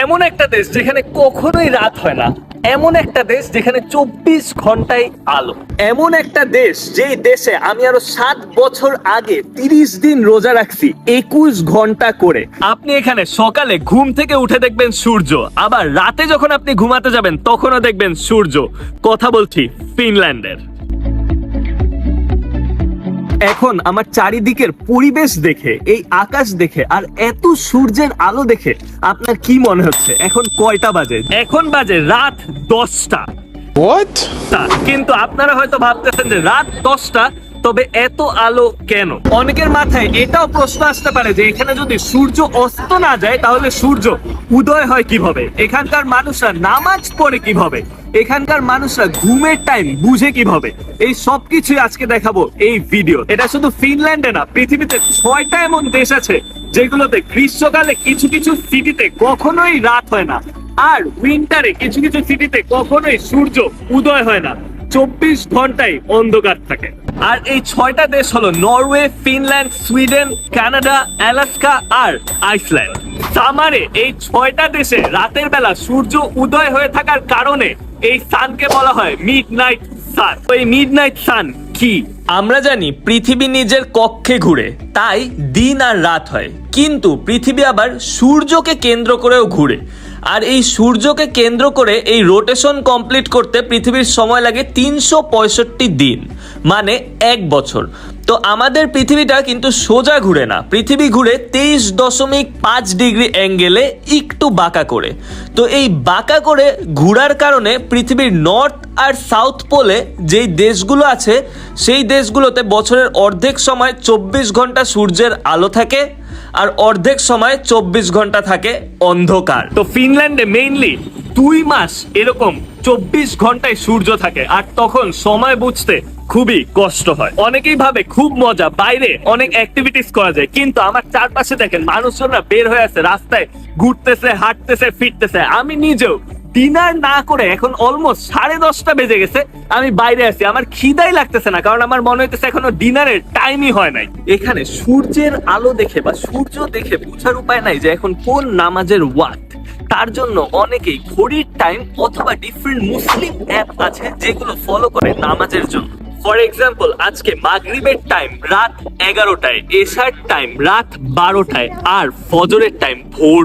এমন একটা দেশ যেখানে কখনোই রাত হয় না, এমন একটা দেশ যেখানে 24 ঘন্টায় আলো, এমন একটা দেশ যেই দেশে আমি আরো 7 বছর আগে 30 দিন রোজা রাখছি 21 ঘন্টা করে। আপনি এখানে সকালে ঘুম থেকে উঠে দেখবেন সূর্য, আবার রাতে যখন আপনি ঘুমাতে যাবেন তখনও দেখবেন সূর্য। কথা বলছি ফিনল্যান্ডের। এখন আমার চারিদিকের পরিবেশ দেখে, এই আকাশ দেখে আর এত সূর্যের আলো দেখে আপনার কি মনে হচ্ছে এখন কয়টা বাজে? এখন বাজে রাত 10টা। কিন্তু আপনারা হয়তো ভাবতেছেন যে রাত 10টা, তবে এত আলো কেন? অনেকের মাথায় এটাও প্রশ্ন আসতে পারে যে এখানে যদি সূর্য অস্ত না যায় তাহলে সূর্য উদয় হয় কিভাবে? এখানকার মানুষরা নামাজ পড়ে কিভাবে? এখানকার মানুষরা ঘুমের টাইম বুঝে কিভাবে? এই সবকিছুই আজকে দেখাবো এই ভিডিও। এটা শুধু ফিনল্যান্ডে না, পৃথিবীতে 6টা এমন দেশ আছে যেগুলোতে গ্রীষ্মকালে কিছু কিছু সিটিতে কখনোই রাত হয় না, আর উইন্টারে কিছু কিছু সিটিতে কখনোই সূর্য উদয় হয় না, 24 ঘন্টায় অন্ধকার থাকে। আর এই 6টা দেশ হলো Norway, Finland, Sweden, Canada, Alaska আর আইসল্যান্ড। সামারে এই 6টা দেশে রাতের বেলা সূর্য উদয় হয়ে থাকার কারণে এই সানকে বলা হয় মিডনাইট সান। এই মিডনাইট সান কি? আমরা জানি পৃথিবী নিজের কক্ষে ঘুরে, তাই দিন আর রাত হয়, কিন্তু পৃথিবী আবার সূর্যকে কেন্দ্র করেও ঘুরে। আর এই সূর্যকে কেন্দ্র করে এই রোটেশন কমপ্লিট করতে পৃথিবীর সময় লাগে 365 দিন, মানে 1 বছর। তো আমাদের পৃথিবীটা কিন্তু সোজা ঘুরে না, পৃথিবী ঘুরে 23.5 ডিগ্রি অ্যাঙ্গেলে একটু বাঁকা করে। তো এই বাঁকা করে ঘুরার কারণে পৃথিবীর নর্থ আর সাউথ পোলে যেই দেশগুলো আছে সেই দেশগুলোতে বছরের অর্ধেক সময় 24 ঘন্টা সূর্যের আলো থাকে, আর অর্ধেক সময় 24 ঘন্টা থাকে অন্ধকার। তো ফিনল্যান্ডে মেইনলি 2 মাস এরকম 24 ঘন্টায় সূর্য থাকে, আর তখন সময় বুঝতে খুবই কষ্ট হয়। অনেকেই ভাবে খুব মজা, বাইরে অনেক অ্যাক্টিভিটিস করা যায়, কিন্তু আমার চারপাশে দেখেন মানুষজনরা বের হয়ে আছে, রাস্তায় ঘুরতেছে, হাঁটতেছে, ফিরতেছে। আমি নিজেও ডিনার না করে এখন অলমোস্ট 10:30 বেজে গেছে, আমি বাইরে আছি, আমার খিদাই লাগতেছে না, কারণ আমার মনে হইতেছে এখনো ডিনারের টাইমই হয় নাই। এখানে সূর্যের আলো দেখে বা সূর্য দেখে বোঝার উপায় নাই যে এখন কোন নামাজের ওয়াক্ত। তার জন্য অনেকেই ঘড়ির টাইম অথবা ডিফারেন্ট মুসলিম অ্যাপ আছে যেগুলো ফলো করে নামাজের জন্য। ফর এক্সাম্পল, আজকে মাগরিবের টাইম রাত 11টায়, এশার টাইম রাত 12টায়, আর ফজরের টাইম ভোর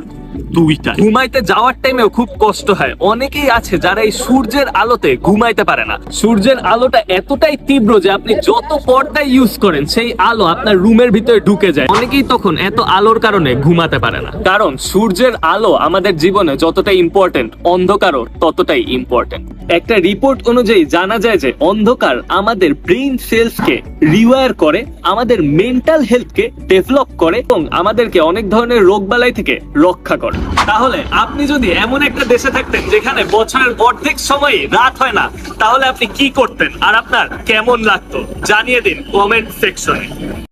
2টায়। ঘুমাইতে যাওয়ার টাইমেও খুব কষ্ট হয়। অনেকেই আছে যারা এই সূর্যের আলোতে ঘুমাইতে পারে না। সূর্যের আলোটা এতটাই তীব্র যে আপনি যত পর্দা ইউজ করেন সেই আলো আপনার রুমের ভিতরে ঢুকে যায়। অনেকেই তখন এত আলোর কারণে ঘুমাতে পারে না। কারণ সূর্যের আলো আমাদের জীবনে যতটাই ইম্পর্টেন্ট, অন্ধকারও ততটাই ইম্পর্টেন্ট। একটা রিপোর্ট অনুযায়ী জানা যায় যে অন্ধকার আমাদের ব্রেইন সেলসকে রিওয়ার করে, আমাদের মেন্টাল হেলথকে ডেভেলপ করে এবং আমাদেরকে অনেক ধরনের রোগবালাই থেকে রক্ষা করে। তাহলে আপনি যদি এমন একটা দেশে থাকতেন যেখানে বছরের অর্ধেক সময়ই রাত হয় না, তাহলে আপনি কি করতেন আর আপনার কেমন লাগতো? জানিয়ে দিন কমেন্ট সেকশনে।